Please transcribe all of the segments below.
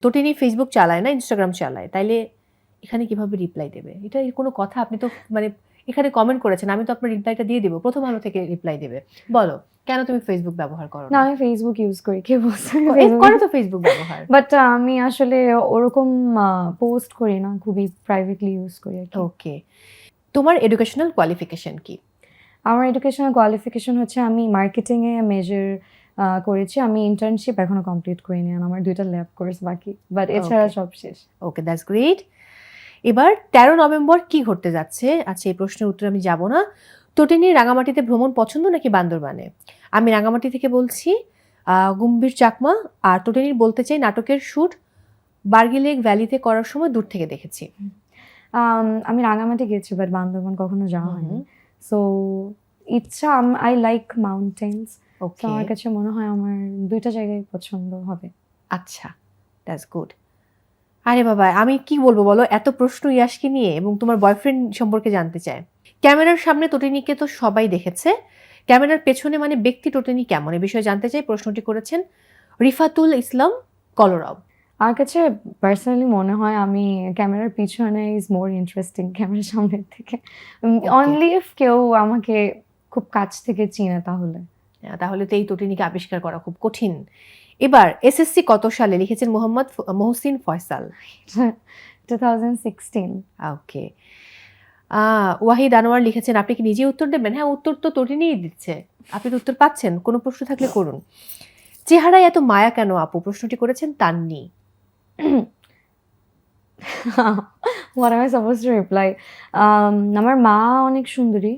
তটিনী Facebook চালায় না, Instagram চালায়, তাইলে এখানে কিভাবে রিপ্লাই দেবে? এটা এর কোনো কথা? আপনি তো মানে এখানে কমেন্ট করেছেন, আমি তো আপনার রিপ্লাইটা দিয়ে দিব, প্রথম আলো থেকে রিপ্লাই দেবে। বলো কেন তুমি ফেসবুক ব্যবহার করো না না? আমি ফেসবুক ইউজ করি, কে বলছে আমি এই ফেসবুক করে তো ফেসবুক ব্যবহার। বাট আমি আসলে ওরকম পোস্ট করি না, খুবই প্রাইভেটলি ইউজ করি আর কি। ওকে, তোমার এডুকেশনাল কোয়ালিফিকেশন কি? আমার এডুকেশনাল কোয়ালিফিকেশন হচ্ছে আমি মার্কেটিংয়ে মেজর করেছি। আমি ইন্টার্নশিপ এখনো কমপ্লিট করিনি, আর আমার 2টা ল্যাব কোর্স বাকি, বাট এছাড়া Okay. সব শেষ। ওকে, দ্যাটস গ্রেট। এবার 13 নভেম্বর কি ঘটতে যাচ্ছে? আচ্ছা, এই প্রশ্নের উত্তর আমি যাব না। তটিনীর রাঙামাটিতে ভ্রমণ পছন্দ নাকি বান্দরবানে? আমি রাঙামাটি থেকে বলছি, গম্ভীর চাকমা। আর তটিনীর বলতে চাই নাটকের শ্যুট বার্গি লেক ভ্যালিতে করার সময় দূর থেকে দেখেছি। আমি রাঙামাটি গেছি, বাট বান্দরবান কখনো যাওয়া হয়নি। হুম, সো ইচ্ছা, আই লাইক মাউন্টেন্স। তো ওকে, আমার কাছে মনে হয় আমার 2টা জায়গায় পছন্দ হবে। আচ্ছা, দ্যাটস গুড। আরে বাবা, আমি কি বলবো বলো, এত প্রশ্ন ইয়াশকে নিয়ে, এবং তোমার বয়ফ্রেন্ড সম্পর্কে জানতে চায়। ক্যামেরার সামনে তটিনীকে তো সবাই দেখেছে, ক্যামেরার পেছনে মানে ব্যক্তি তটিনী কেমন, এ বিষয়ে জানতে চাই। প্রশ্নটি করেছেন রিফাতুল ইসলাম কলরব। আমার কাছে পার্সোনালি মনে হয় আমি ক্যামেরার পিছনে ইজ মোর ইন্টারেস্টিং ক্যামেরার সামনের থেকে, অনলি ইফ কেউ আমাকে খুব কাছ থেকে চিনে তাহলে। তাহলে তো এই তটিনীকে আবিষ্কার করা খুব কঠিন। এবার এসএসসি কত সালে লিখেছেন মোহাম্মদ মহসিন ফয়সাল? 2016। ওকে। ওয়াহিদ আনোয়ার লিখেছেন আপনি কি নিজে উত্তর দেবেন? হ্যাঁ, উত্তর তো তটিনীই দিচ্ছে, আপনি তো উত্তর পাচ্ছেন, কোনো প্রশ্ন থাকলে করুন। চেহারায় এত মায়া কেন আপু? প্রশ্নটি করেছেন Tanni. What am I supposed to reply? আমার মা অনেক সুন্দরী,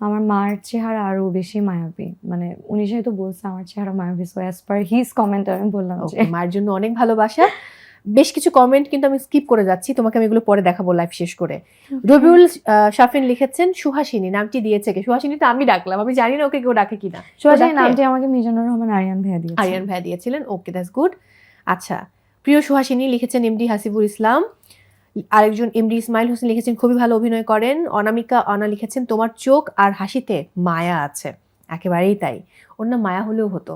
আমার মার চেহারা আরো বেশি মায়াবী। মানে উনি যেহেতু বলছে আমার চেহারা মায়াবী, so as per his comment আমি বললাম যে ওকে, মায়ের জন্য অনেক ভালোবাসা। বেশ কিছু কমেন্ট কিন্তু আমি স্কিপ করে যাচ্ছি, তোমাকে আমি এগুলো পরে দেখাবো লাইভ শেষ করে। রবিউল শাফিন লিখেছেন সুহাসিনী, নামটি দিয়েছে কে? সুহাসিনী তো আমি ডাকলাম, আমি জানি না ওকে কেউ ডাকে কিনা। সোহাসিনী নামটি আমাকে মিজানুর রহমান আরিয়ান ভাইয়া দিয়েছে। আরিয়ান ভাইয়া দিয়েছিলেন, ওকে, দ্যাটস গুড। আচ্ছা, প্রিয় সুহাসিনী লিখেছেন এমডি হাসিবুল ইসলাম। আরেকজন এমডি ইসমাইল হোসেন লিখেছেন খুবই ভালো অভিনয় করেন। অনামিকা অনা লিখেছেন তোমার চোখ আর হাসিতে মায়া আছে। একেবারেই তাই, ওর না মায়া হলেও হতো।